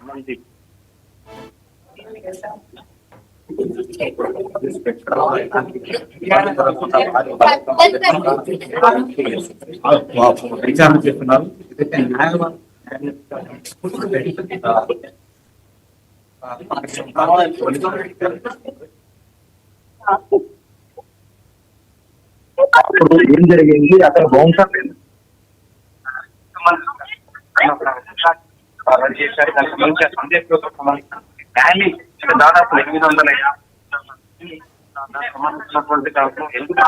మంది విచారణ చేస్తున్నారు. అప్పుడు ఏం జరిగింది, అతను బౌన్సర్ చేశారు. దానికి సంబంధించిన సందేశం దాదాపు 850 సంబంధించినటువంటి ఎందుకు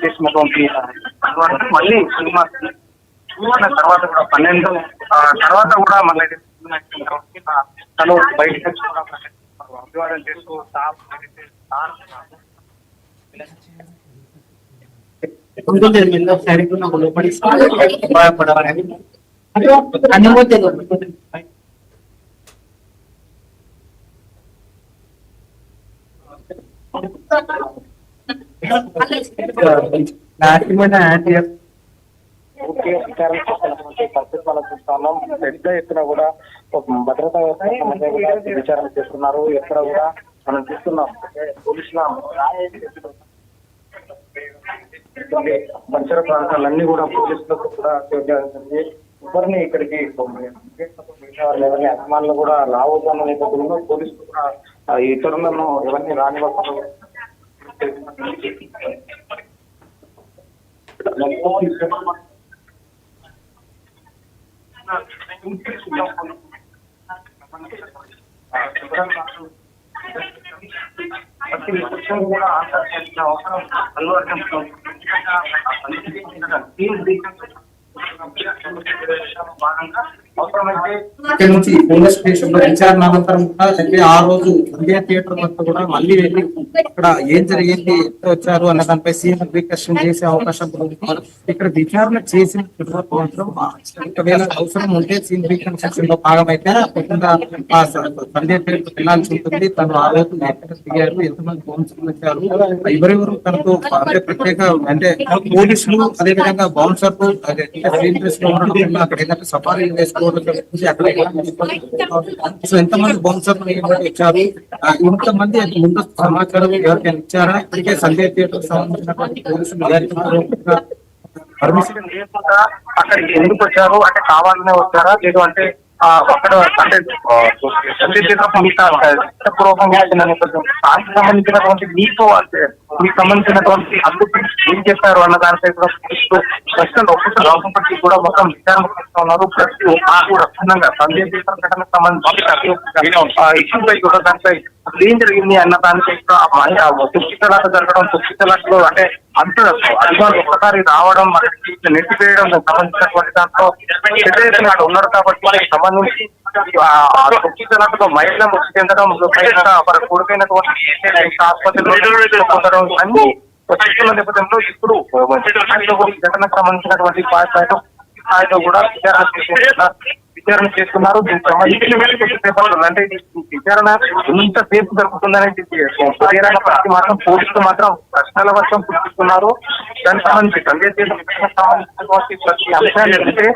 చేసినటువంటి మళ్ళీ సినిమా తర్వాత కూడా 12 తర్వాత కూడా మళ్ళీ తను బయటకు అభివాదం చేస్తూ పెద్ద ఎత్తున కూడా భద్రతా విచారణ చేస్తున్నారు. ఎక్కడ కూడా మనం చూస్తున్నాం పోలీసుల పరిసర ప్రాంతాలన్నీ కూడా పోలీసులకు కూడా జరిగింది. ఎవరిని ఇక్కడికి ఎవరిని అభిమానులు కూడా రావద్దన్న నేపథ్యంలో పోలీసులు కూడా ఇతరులను ఎవరిని రానివ్వకుండా ప్రతి విషయం కూడా ఆన్సర్ చేసిన అవసరం అల్లు అర్జున్ ఇక్కడ నుంచి పోలీస్ స్టేషన్ లో విచారణ అనంతరం కూడా ఆ రోజు ఇండియా థియేటర్ వద్ద కూడా మళ్ళీ వెళ్ళి ఇక్కడ ఏం జరిగింది, ఎంత వచ్చారు అన్న దానిపై సీఎం రిక్వెస్ట్ చేసే అవకాశం ఉంది. ఇక్కడ విచారణ చేసిన తర్వాత మాత్రం ఒకవేళ అవసరం ఉంటే సీఎం రికన్స్ట్రక్షన్ లో భాగమైతే సండే థియేటర్ వెళ్ళాల్సి ఉంటుంది. తను ఆ రోజు దిగారు, ఎంతమంది బౌన్సర్లు వచ్చారు, ఎవరెవరు తనకు అంటే ప్రత్యేక అంటే పోలీసులు అదేవిధంగా బౌన్సర్లు అక్కడ ఏంటంటే సఫారీ వేసుకోవడం అక్కడ ఎంతమంది బౌన్సర్లు ఇచ్చారు, ఇంతమంది ముందు సమాచారం ఎవరికైనా ఇచ్చారా, ఇప్పటికే సండే థియేటర్ సంబంధించినటువంటి పోలీసులు పర్మిషన్ లేకుండా అక్కడికి ఎందుకు వచ్చారు, అంటే కావాలనే వచ్చారా లేదు అంటే అక్కడ అంటే పూర్వకంగా దానికి సంబంధించినటువంటి మీకు అంటే మీకు సంబంధించినటువంటి అందుకు ఏం చేస్తారు అన్న దానిపై కూడా ప్రశ్నలు ఒక్కొక్కరు లోపలికి కూడా మొత్తం విచారణ చేస్తూ ఉన్నారు. ప్రతి రక్షణంగా సందేశ ఘటనకు సంబంధించి ఇష్యూ పై కూడా దానిపై ఏం జరిగింది అన్న దానిపై తొక్కితలాట జరగడం, తొక్కితలాటలో అంటే అంత అధికారులు ఒక్కసారి రావడం నెట్టివేయడం సంబంధించినటువంటి దాంట్లో అక్కడ ఉన్నారు కాబట్టి సంబంధించి తొక్కితలాటలో మహిళ మృతి చెందడం, కూడిపోయినటువంటి ఆసుపత్రిలో అన్ని వచ్చిన నేపథ్యంలో ఇప్పుడు ఘటనకు సంబంధించినటువంటి స్థాయిలో కూడా విచారణ చేస్తున్నారు. దీనికి సంబంధించి అంటే విచారణ ఎంత సేపు జరుగుతుందనే మాత్రం పోలీసులు మాత్రం ప్రశ్నల వర్షం పుట్టిస్తున్నారు. దానికి సంబంధించి సంబంధించినటువంటి ప్రతి అంశాలు ఏంటంటే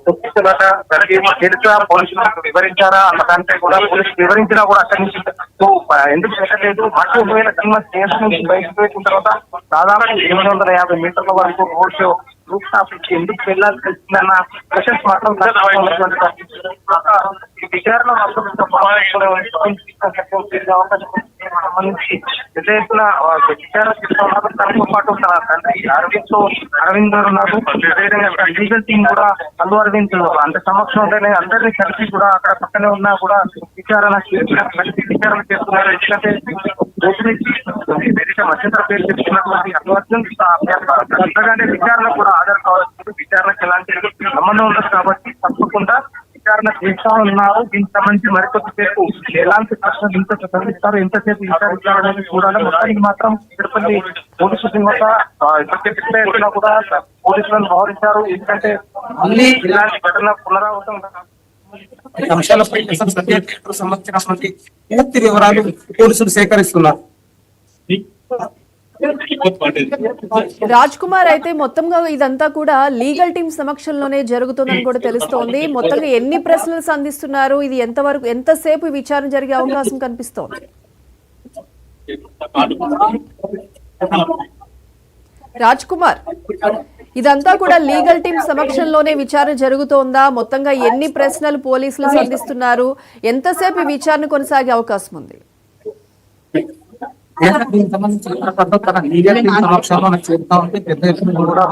తొక్కిసలాట తెలుసా పోలీసులకు వివరించారా అన్న దానిపై కూడా పోలీసులు వివరించినా కూడా అక్కడి నుంచి ఎందుకు పెట్టలేదు. మట్టి ఒకవేళ సినిమా స్టేషన్ నుంచి బయటకు వచ్చిన తర్వాత దాదాపు 850 మీటర్ల వరకు రోడ్ షో రూప్ టాప్ ఎందుకు వెళ్ళాల్సి వచ్చిందన్న క్వశ్చన్స్ మాత్రం విచారణ సంబంధించి పెద్ద ఎత్తున విచారణ చేస్తున్నారు. తనతో పాటు తన తండ్రి అరవింద్ గారు ఉన్నారు. అదేవిధంగా లీగల్ టీం కూడా అల్లు అరవింద్ అంత సమక్షంలోనే అందరినీ కలిసి కూడా అక్కడ పక్కనే ఉన్నా కూడా విచారణ చేస్తున్నారు. ఎందుకంటే మధ్యంతర పేరు చెప్తున్నటువంటి అల్లు అర్జున్ అంతగానే విచారణ కూడా హాజరు కావచ్చు. విచారణకు ఎలాంటి సంబంధం ఉండదు కాబట్టి తప్పకుండా విచారణ చేస్తా ఉన్నారు. దీనికి సంబంధించి మరికొద్దిసేపు ఎలాంటి ప్రశ్నలు ఇంత చదివిస్తారు, ఎంతసేపు విచారించాలని చూడాలి. మొత్తానికి మాత్రం తిరుపతి పోలీసు సింహ కూడా పోలీసులను వ్యవహరించారు. ఎందుకంటే మళ్ళీ ఇలాంటి ఘటన పునరావృతం అంశాలపై సంబంధించినటువంటి పూర్తి వివరాలు పోలీసులు సేకరిస్తున్నారు. రాజ్ కుమార్ అయితే మొత్తంగా ఇదంతా కూడా లీగల్ టీం సమక్షంలోనే జరుగుతుందని కూడా తెలుస్తోంది. మొత్తంగా ఎన్ని ప్రశ్నలు సంధిస్తున్నారు, ఇది ఎంతవరకు ఎంతసేపు విచారణ జరిగే అవకాశం కనిపిస్తోంది? రాజ్ కుమార్, ఇదంతా కూడా లీగల్ టీం సమక్షంలోనే విచారణ జరుగుతోందా? మొత్తంగా ఎన్ని ప్రశ్నలు పోలీసులు సంధిస్తున్నారు, ఎంతసేపు ఈ విచారణ కొనసాగే అవకాశం ఉంది?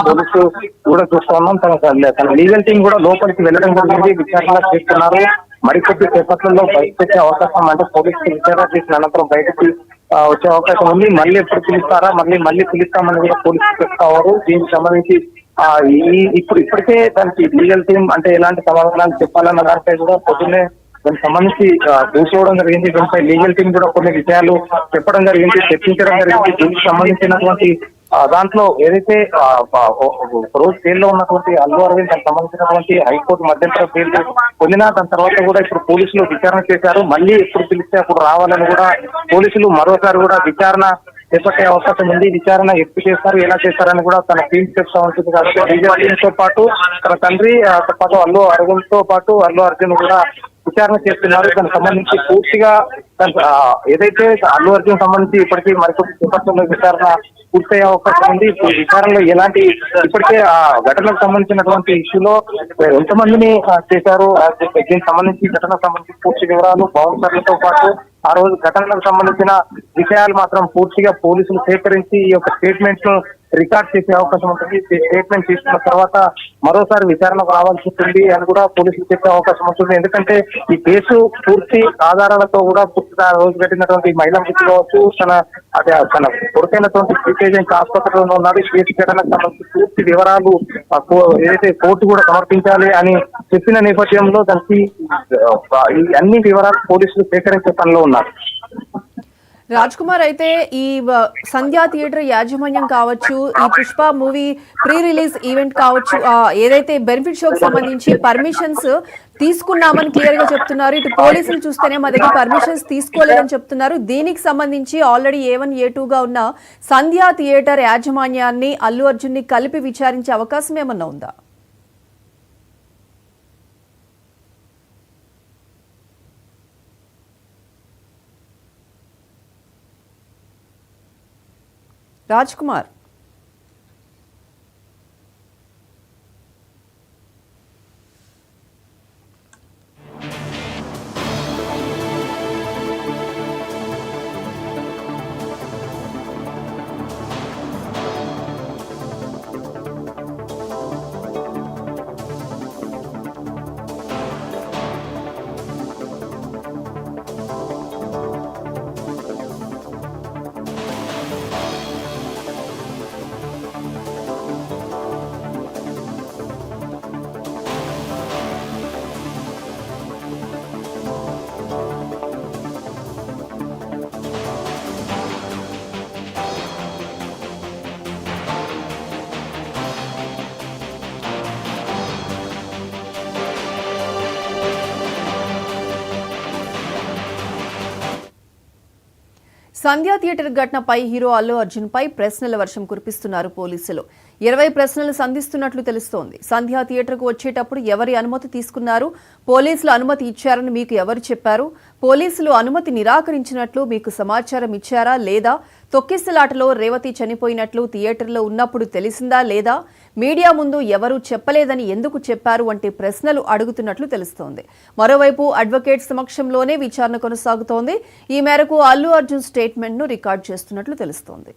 పోలీసు కూడా చూస్తా ఉన్నాం. తన లీగల్ టీం కూడా లోపలికి వెళ్ళడం జరిగింది, విచారణ చేస్తున్నారు. మరికొద్ది సేపట్లలో బయటకు వచ్చే అవకాశం, అంటే పోలీసులు విచారణ చేసిన అనంతరం బయటకు వచ్చే అవకాశం ఉంది. మళ్ళీ ఎప్పుడు పిలుస్తారా, మళ్ళీ పిలుస్తామని కూడా పోలీసులు చెప్తారు. దీనికి సంబంధించి ఇప్పటికే దానికి లీగల్ టీం అంటే ఎలాంటి సమాధానాలు చెప్పాలన్న దానిపై కూడా పొద్దున్నే దానికి సంబంధించి కూర్చోవడం జరిగింది. దీనిపై లీగల్ టీం కూడా కొన్ని విషయాలు చెప్పడం జరిగింది, చర్చించడం జరిగింది. దీనికి సంబంధించినటువంటి దాంట్లో ఏదైతే రోజు జైల్లో ఉన్నటువంటి అల్లు అరవింద్ దానికి సంబంధించినటువంటి హైకోర్టు మధ్యంతర బెయిల్ పొందినా, దాని తర్వాత కూడా ఇప్పుడు పోలీసులు విచారణ చేశారు. మళ్ళీ ఎప్పుడు పిలిస్తే అప్పుడు రావాలని కూడా పోలీసులు మరోసారి కూడా విచారణ చేపట్టే అవకాశం ఉంది. విచారణ ఎప్పుడు చేస్తారు, ఎలా చేస్తారని కూడా తన టీం చెప్తా ఉంటుంది. కాబట్టి లీగల్ టీం తో పాటు తన తండ్రి తో పాటు అల్లు అరవింద్ తో పాటు అల్లు అర్జున్ కూడా విచారణ చేస్తున్నారు. దానికి సంబంధించి పూర్తిగా ఏదైతే అల్లు అర్జున్ సంబంధించి ఇప్పటికీ మరికొద్ది సేపట్లో విచారణ పూర్తయ్యే అవకాశం ఉంది. విచారణలో ఎలాంటి ఇప్పటికే ఆ ఘటనకు సంబంధించినటువంటి ఇష్యూలో ఎంతమందిని చేశారు, దీనికి సంబంధించి ఘటనకు సంబంధించి పూర్తి వివరాలు బౌన్సర్లతో పాటు ఆ రోజు ఘటనకు సంబంధించిన విషయాలు మాత్రం పూర్తిగా పోలీసులు సేకరించి ఈ యొక్క స్టేట్మెంట్ ను రికార్డ్ చేసే అవకాశం ఉంటుంది. స్టేట్మెంట్ తీసుకున్న తర్వాత మరోసారి విచారణకు రావాల్సి ఉంటుంది అని కూడా పోలీసులు చెప్పే అవకాశం ఉంటుంది. ఎందుకంటే ఈ కేసు పూర్తి ఆధారాలతో కూడా పూర్తిగా రోజు పెట్టినటువంటి మహిళా మృతి కావచ్చు, తన కొడుకైనటువంటి శ్రీతేజన్ ఆసుపత్రిలో ఉన్నాడు. ఈ కేసు ఘటనకు సంబంధించి పూర్తి వివరాలు ఏదైతే కోర్టు కూడా సమర్పించాలి అని చెప్పిన నేపథ్యంలో దానికి ఈ అన్ని వివరాలు పోలీసులు సేకరించే పనిలో ఉన్నారు. రాజ్ కుమార్, అయితే ఈ సంధ్యా థియేటర్ యాజమాన్యం కావచ్చు, ఈ Pushpa movie pre release event కావచ్చు, ఏదైతే బెనిఫిట్ షోకి సంబంధించి పర్మిషన్స్ తీసుకున్నామని క్లియర్ గా చెప్తున్నారు. ఇటు పోలీసులు చూస్తేనే మా దగ్గర పర్మిషన్స్ తీసుకోలేదని చెప్తున్నారు. దీనికి సంబంధించి ఆల్రెడీ A1 A2 గా ఉన్న సంధ్యా థియేటర్ యాజమాన్యాన్ని అల్లు అర్జున్ ని కలిపి విచారించే అవకాశం ఏమన్నా ఉందా? రాజ్ కుమార్, సంధ్యా థియేటర్ ఘటనపై హీరో అల్లు అర్జున్ పై ప్రశ్నల వర్షం కురిపిస్తున్నారు పోలీసులు. 20 ప్రశ్నలు సంధిస్తున్నట్లు తెలుస్తోంది. సంధ్యా థియేటర్కు వచ్చేటప్పుడు ఎవరి అనుమతి తీసుకున్నారు, పోలీసులు అనుమతి ఇచ్చారని మీకు ఎవరు చెప్పారు, పోలీసులు అనుమతి నిరాకరించినట్లు మీకు సమాచారం ఇచ్చారా లేదా, తొక్కిసలాటలో రేవతి చనిపోయినట్లు థియేటర్లో ఉన్నప్పుడు తెలిసిందా లేదా, మీడియా ముందు ఎవరూ చెప్పలేదని ఎందుకు చెప్పారు వంటి ప్రశ్నలు అడుగుతున్నట్లు తెలుస్తోంది. మరోవైపు అడ్వకేట్ సమక్షంలోనే విచారణ కొనసాగుతోంది. ఈ మేరకు అల్లు అర్జున్ స్టేట్మెంట్ను రికార్డ్ చేస్తున్నట్లు తెలుస్తోంది.